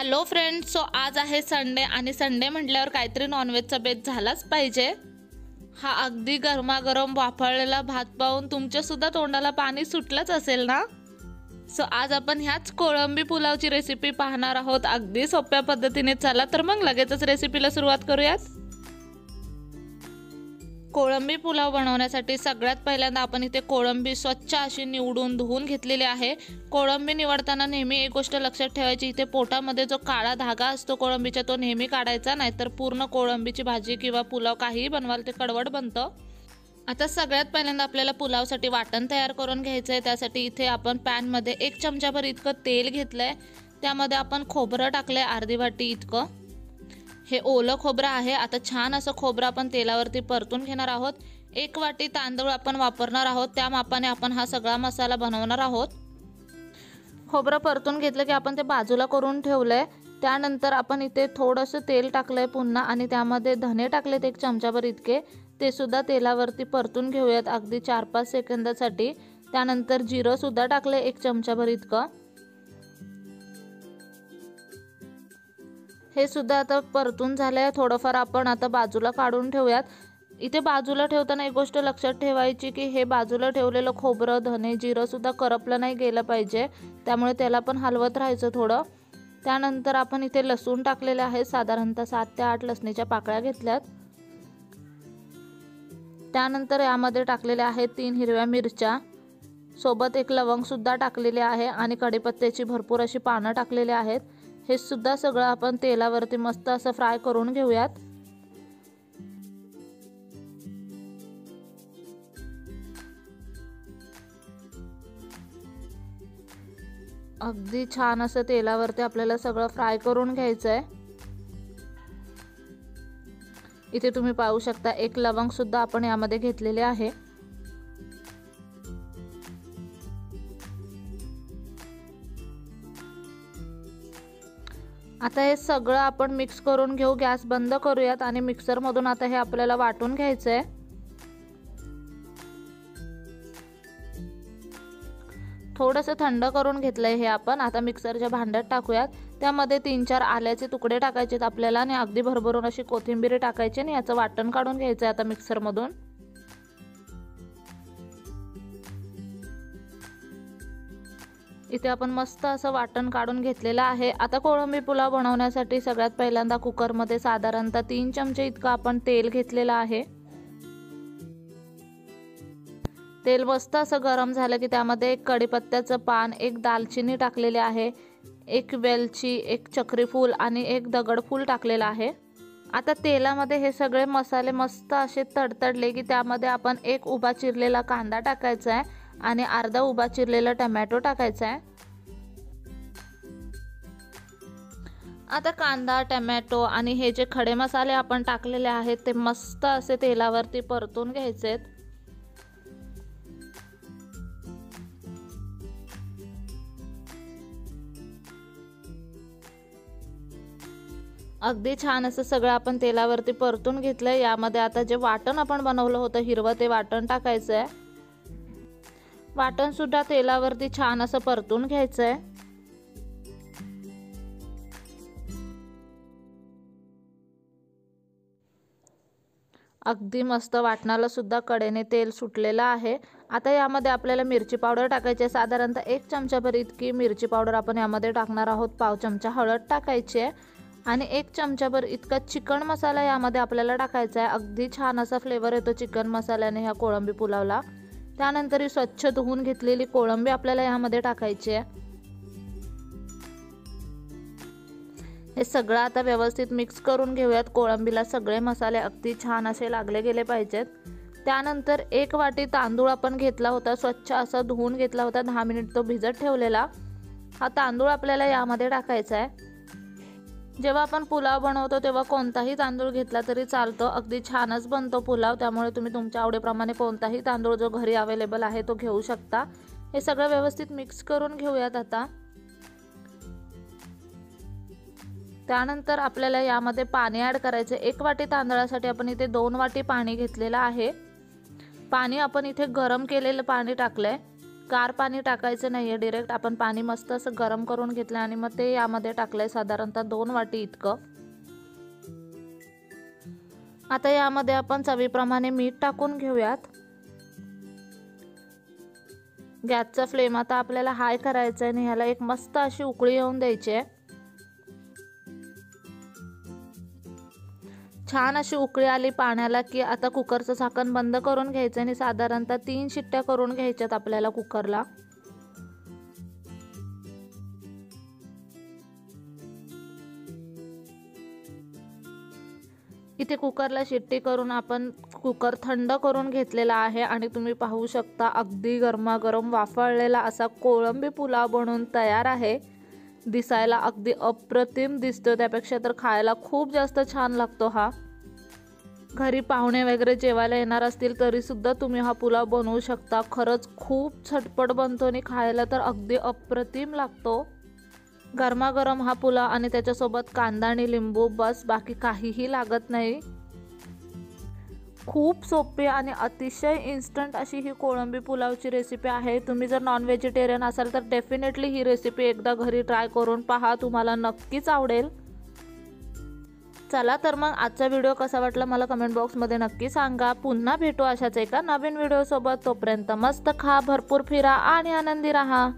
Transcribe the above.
Hello friends, so आज आहे Sunday आणि संडे म्हटल्यावर काहीतरी नॉनव्हेजचा बेत झालाच पाहिजे। हा अगदी गरमागरम वाफळलेला भात पाहून तुमच्यासुद्धा तोंडाला पाणी सुटलंच असेल ना। सो आज आपण ह्याच कोळंबी पुलावची रेसिपी पाहणार आहोत अगदी सोप्या पद्धतीने। चला तर मग लगेचच रेसिपीला सुरुवात करूयात। कोळंबी पुलाव बनवण्यासाठी सगळ्यात पहिल्यांदा आपण इथे कोळंबी स्वच्छ अशी निवडून धुवून घेतलेली आहे। कोळंबी निवडताना नेहमी एक गोष्ट लक्षात ठेवायची, इथे पोटामध्ये जो काळा धागा असतो कोळंबीचा तो नेहमी काढायचा, नाहीतर पूर्ण कोळंबीची भाजी किंवा पुलाव काहीही बनवाल ते कडवट बनतं। आता सगळ्यात पहिल्यांदा आपल्याला पुलावसाठी वाटण तयार करून घ्यायचं आहे। त्यासाठी इथे आपण पॅनमध्ये 1 चमचाभर इतकं तेल घेतलंय। त्यामध्ये आपण खोबरं टाकलंय अर्धी वाटी इतकं। हे ओलं खोबरं आहे। आता छान असं खोबरं आपण तेलावरती परतून घेणार आहोत। 1 वाटी तांदूळ आपण वापरणार आहोत, त्या मापाने आपण हा सगळा मसाला बनवणार आहोत। खोबरं परतून घेतलं की आपण ते बाजूला करून ठेवलंय। त्यानंतर आपण इथे थोडंसं तेल टाकलंय पुन्हा आणि त्यामध्ये धने टाकलेत 1 चमचाभर इतके, ते सुद्धा तेलावरती परतून घेऊयात अगदी 4-5 सेकंदासाठी। त्यानंतर जिरं सुद्धा टाकलंय 1 चमचाभर इतकं। हे सुद्धा आता परतून झालंय। थोडंफार आपण आता बाजूला काढून ठेवूयात। इथे बाजूला ठेवताना एक गोष्ट लक्षात ठेवायची की हे बाजूला ठेवलेलं खोबरं, धने, जिरं सुद्धा करपलं नाही गेलं पाहिजे, त्यामुळे त्याला पण हलवत राहायचं थोडं। त्यानंतर आपण इथे लसूण टाकलेले आहे, साधारणतः 7 ते 8 लसणीच्या पाकळ्या घेतल्यात। त्यानंतर यामध्ये टाकलेले आहेत 3 हिरव्या मिरच्या, सोबत 1 लवंग सुद्धा टाकलेली आहे आणि कढीपत्त्याची भरपूर अशी पानं टाकलेली आहेत। हे सुद्धा सगळं आपण तेलावरती मस्त असं फ्राय करून घेऊयात। अगदी छान असं तेलावरती आपल्याला सगळं फ्राय करून घ्यायचंय। इथे तुम्ही पाहू शकता 1 लवंग सुद्धा आपण यामध्ये घेतलेले आहे। आता हे सगळं आपण मिक्स करून घेऊ। गॅस बंद करूयात आणि मिक्सर मधून आता हे आपल्याला वाटून घ्यायचंय। थोडंसं थंड करून घेतलंय हे आपण। आता मिक्सरच्या भांड्यात टाकूयात। त्यामध्ये 3-4 आल्याचे तुकडे टाकायचेत आपल्याला आणि अगदी भरभरून अशी कोथिंबीर टाकायची आणि याचं वाटण काढून घ्यायचंय आता मिक्सर मधून। इथे आपण मस्त असं वाटण काढून घेतलेलं आहे। आता कोळंबी पुलाव बनवण्यासाठी सगळ्यात पहिल्यांदा कुकरमध्ये साधारणतः 3 चमचे इतकं आपण तेल घेतलेलं आहे। तेल मस्त असं गरम झालं की त्यामध्ये 1 कढीपत्त्याचं पान, 1 दालचिनी टाकलेली आहे, 1 वेलची, 1 चक्रीफूल आणि 1 दगडफूल टाकलेलं आहे। आता तेलामध्ये हे सगळे मसाले मस्त असे तडतडले की त्यामध्ये आपण 1 उभा चिरलेला कांदा टाकायचा आहे आणि अर्धा उभा चिरलेला टोमॅटो टाकायचा आहे। आता कांदा, टोमॅटो आणि हे जे खडे मसाले आपण टाकलेले आहेत ते मस्त असे तेलावरती परतून घ्यायचेत। अगदी छान असं सगळं आपण तेलावरती परतून घेतलंय। यामध्ये आता जे वाटण आपण बनवलं होतं हिरवं ते वाटण टाकायचं आहे। वाटण सुद्धा तेलावरती छान असं परतून घ्यायचंय। अगदी मस्त वाटणाला सुद्धा कडेने तेल सुटलेलं आहे। आता यामध्ये आपल्याला मिरची पावडर टाकायची आहे। साधारणतः 1 चमचाभर इतकी मिरची पावडर आपण यामध्ये टाकणार आहोत। पाव चमचा हळद टाकायची आहे आणि 1 चमचाभर इतका चिकन मसाला यामध्ये आपल्याला टाकायचा आहे। अगदी छान असा फ्लेवर येतो चिकन मसाल्याने ह्या कोळंबी पुलावला। त्यानंतर ही स्वच्छ धुवून घेतलेली कोळंबी आपल्याला यामध्ये टाकायची आहे। हे सगळं आता व्यवस्थित मिक्स करून घेऊयात। कोळंबीला सगळे मसाले अगदी छान असे लागले गेले पाहिजेत। त्यानंतर 1 वाटी तांदूळ आपण घेतला होता, स्वच्छ असा धुवून घेतला होता, 10 मिनिट तो भिजत ठेवलेला। हा तांदूळ आपल्याला यामध्ये टाकायचा आहे। जेव्हा आपण पुलाव बनवतो तेव्हा कोणताही तांदूळ घेतला तरी चालतो, अगदी छानच बनतो पुलाव। त्यामुळे तुम्ही तुमच्या आवडीप्रमाणे कोणताही तांदूळ जो घरी अवेलेबल आहे तो घेऊ शकता। हे सगळं व्यवस्थित मिक्स करून घेऊयात आता। त्यानंतर आपल्याला यामध्ये पाणी ॲड करायचे। 1 वाटी तांदळासाठी आपण इथे 2 वाटी पाणी घेतलेलं आहे। पाणी आपण इथे गरम केलेलं पाणी टाकलंय। गार पाणी टाकायचं नाही आहे, डायरेक्ट आपण पाणी मस्त असं गरम करून घेतलं आणि मग ते यामध्ये टाकलंय साधारणतः 2 वाटी इतकं। आता यामध्ये आपण चवीप्रमाणे मीठ टाकून घेऊयात। गॅसचा फ्लेम आता आपल्याला हाय करायचा आहे आणि ह्याला एक मस्त अशी उकळी येऊन द्यायची आहे। छान अशी उकळी आली पाण्याला की आता कुकरचं झाकण बंद करून घ्यायचं आणि साधारणतः 3 शिट्ट्या करून घ्यायच्यात आपल्याला कुकरला। इथे कुकरला शिट्टी करून आपण कुकर थंड करून घेतलेला आहे आणि तुम्ही पाहू शकता अगदी गरमागरम वाफाळलेला असा कोळंबी पुलाव बनून तयार आहे। दिसायला अगदी अप्रतिम दिसतो, त्यापेक्षा तर खायला खूप जास्त छान लागतो हा। घरी पाहुणे वगैरे जेवायला येणार असतील तरी सुद्धा तुम्ही हा पुलाव बनवू शकता। खरंच खूप झटपट बनतो आणि खायला तर अगदी अप्रतिम लागतो। गरमागरम हा पुलाव आणि त्याच्यासोबत कांदा आणि लिंबू, बस बाकी काहीही लागत नाही। खूप सोपी आणि अतिशय इन्स्टंट अशी ही कोळंबी पुलावची रेसिपी आहे। तुम्ही जर नॉन व्हेजिटेरियन असाल तर डेफिनेटली ही रेसिपी एकदा घरी ट्राय करून पहा, तुम्हाला नक्कीच आवडेल। चला तर मग आजचा व्हिडिओ कसा वाटला मला कमेंट बॉक्समध्ये नक्की सांगा। पुन्हा भेटू अशाच एका नवीन व्हिडिओ सोबत, तोपर्यंत मस्त खा, भरपूर फिरा आणि आनंदी राहा।